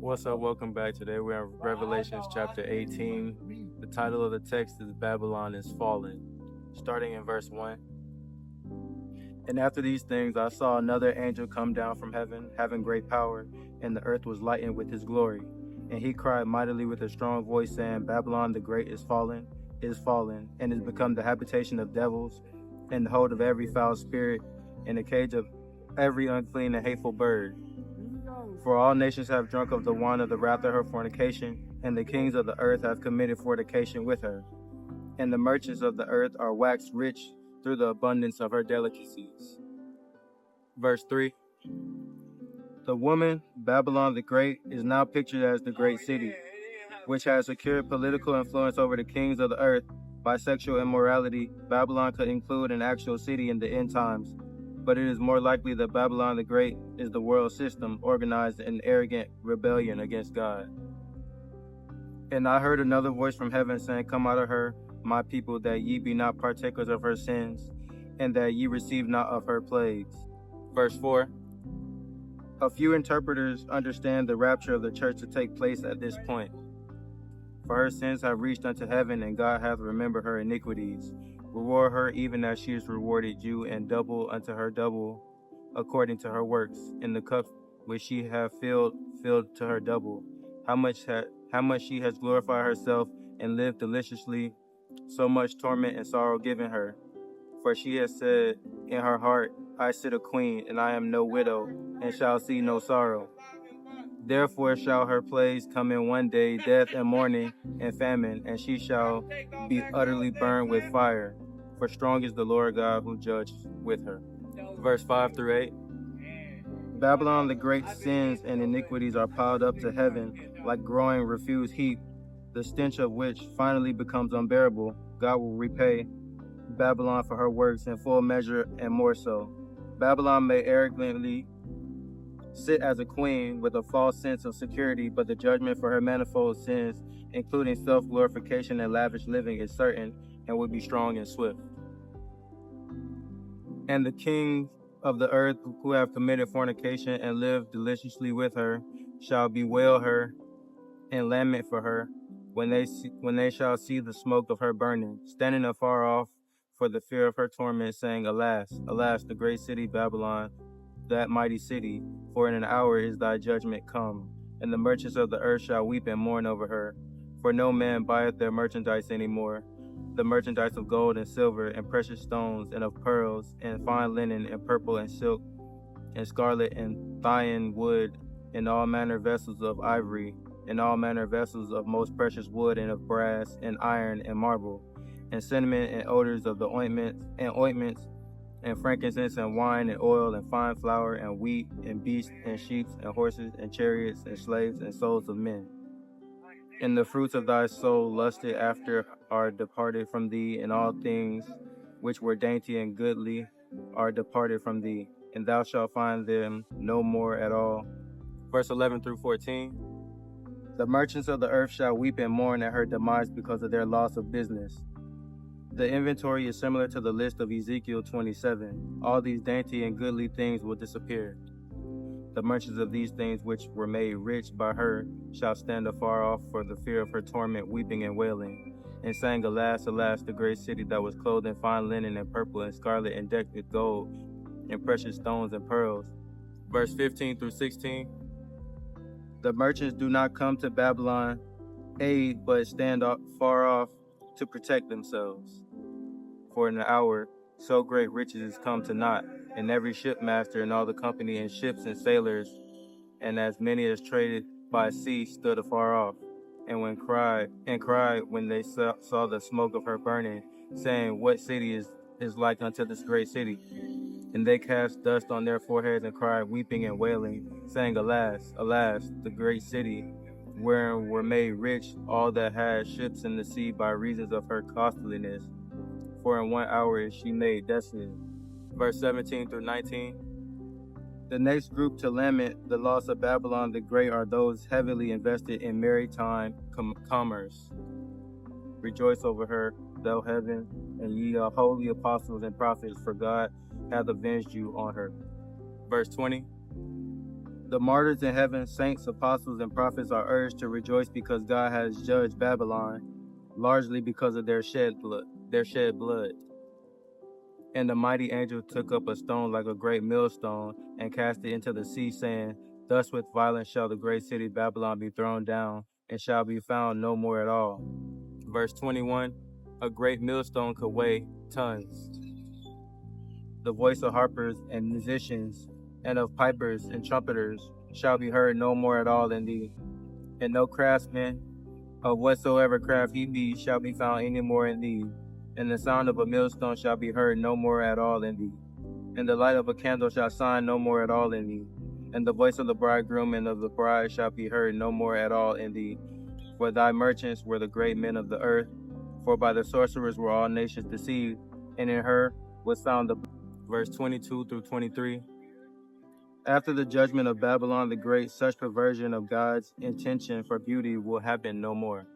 What's up? Welcome back. Today we're in Revelations chapter 18. The title of the text is Babylon is Fallen, starting in verse 1. And after these things I saw another angel come down from heaven, having great power, and the earth was lightened with his glory. And he cried mightily with a strong voice, saying, Babylon the great is fallen, and is become the habitation of devils, and the hold of every foul spirit, and the cage of every unclean and hateful bird. For all nations have drunk of the wine of the wrath of her fornication, and the kings of the earth have committed fornication with her. And the merchants of the earth are waxed rich through the abundance of her delicacies. Verse 3. The woman, Babylon the Great, is now pictured as the great city, which has secured political influence over the kings of the earth. By sexual immorality, Babylon could include an actual city in the end times, but it is more likely that Babylon the Great is the world system organized in arrogant rebellion against God. And I heard another voice from heaven saying, Come out of her, my people, that ye be not partakers of her sins, and that ye receive not of her plagues. Verse 4. A few interpreters understand the rapture of the church to take place at this point. For her sins have reached unto heaven, and God hath remembered her iniquities. Reward her even as she is rewarded you, and double unto her double according to her works. In the cup which she hath filled to her double. How much she has glorified herself and lived deliciously, so much torment and sorrow given her. For she has said in her heart, I sit a queen, and I am no widow, and shall see no sorrow. Therefore shall her plagues come in one day, death and mourning and famine, and she shall be utterly burned with fire. For strong is the Lord God who judges with her. Verse 5 through 8. Babylon the great sins and iniquities are piled up to heaven like growing refuse heap, the stench of which finally becomes unbearable. God will repay Babylon for her works in full measure and more so. Babylon may arrogantly sit as a queen with a false sense of security, but the judgment for her manifold sins, including self-glorification and lavish living, is certain and will be strong and swift. And the kings of the earth who have committed fornication and lived deliciously with her shall bewail her and lament for her when they shall see the smoke of her burning, standing afar off for the fear of her torment, saying, Alas, alas, the great city Babylon, that mighty city, for in an hour is thy judgment come. And the merchants of the earth shall weep and mourn over her, for no man buyeth their merchandise any more, the merchandise of gold and silver and precious stones and of pearls and fine linen and purple and silk and scarlet and thyine wood and all manner vessels of ivory and all manner vessels of most precious wood and of brass and iron and marble and cinnamon and odors of the ointments and frankincense and wine and oil and fine flour and wheat and beasts and sheep and horses and chariots and slaves and souls of men. And the fruits of thy soul lusted after are departed from thee, and all things which were dainty and goodly are departed from thee, and thou shalt find them no more at all. Verse 11 through 14. The merchants of the earth shall weep and mourn at her demise because of their loss of business. The inventory is similar to the list of Ezekiel 27. All these dainty and goodly things will disappear. The merchants of these things which were made rich by her shall stand afar off for the fear of her torment, weeping and wailing, and saying, Alas, alas, the great city that was clothed in fine linen and purple and scarlet and decked with gold and precious stones and pearls. Verse 15 through 16. The merchants do not come to Babylon aid, but stand far off to protect themselves. For in an hour so great riches is come to naught, and every shipmaster and all the company and ships and sailors, and as many as traded by sea stood afar off, and cried when they saw the smoke of her burning, saying, What city is like unto this great city? And they cast dust on their foreheads and cried, weeping and wailing, saying, Alas, alas, the great city, wherein were made rich all that had ships in the sea by reasons of her costliness. For in 1 hour is she made desolate. Verse 17 through 19. The next group to lament the loss of Babylon the Great are those heavily invested in maritime commerce. Rejoice over her, thou heaven, and ye holy apostles and prophets, for God hath avenged you on her. Verse 20. The martyrs in heaven, saints, apostles, and prophets are urged to rejoice because God has judged Babylon, largely because of their shed blood. And the mighty angel took up a stone like a great millstone and cast it into the sea, saying, Thus with violence shall the great city Babylon be thrown down, and shall be found no more at all. Verse 21, a great millstone could weigh tons. The voice of harpers and musicians, and of pipers and trumpeters, shall be heard no more at all in thee. And no craftsman, of whatsoever craft he be, shall be found any more in thee. And the sound of a millstone shall be heard no more at all in thee. And the light of a candle shall shine no more at all in thee. And the voice of the bridegroom and of the bride shall be heard no more at all in thee. For thy merchants were the great men of the earth, for by the sorcerers were all nations deceived, and in her was found the... Verse 22 through 23. After the judgment of Babylon the Great, such perversion of God's intention for beauty will happen no more.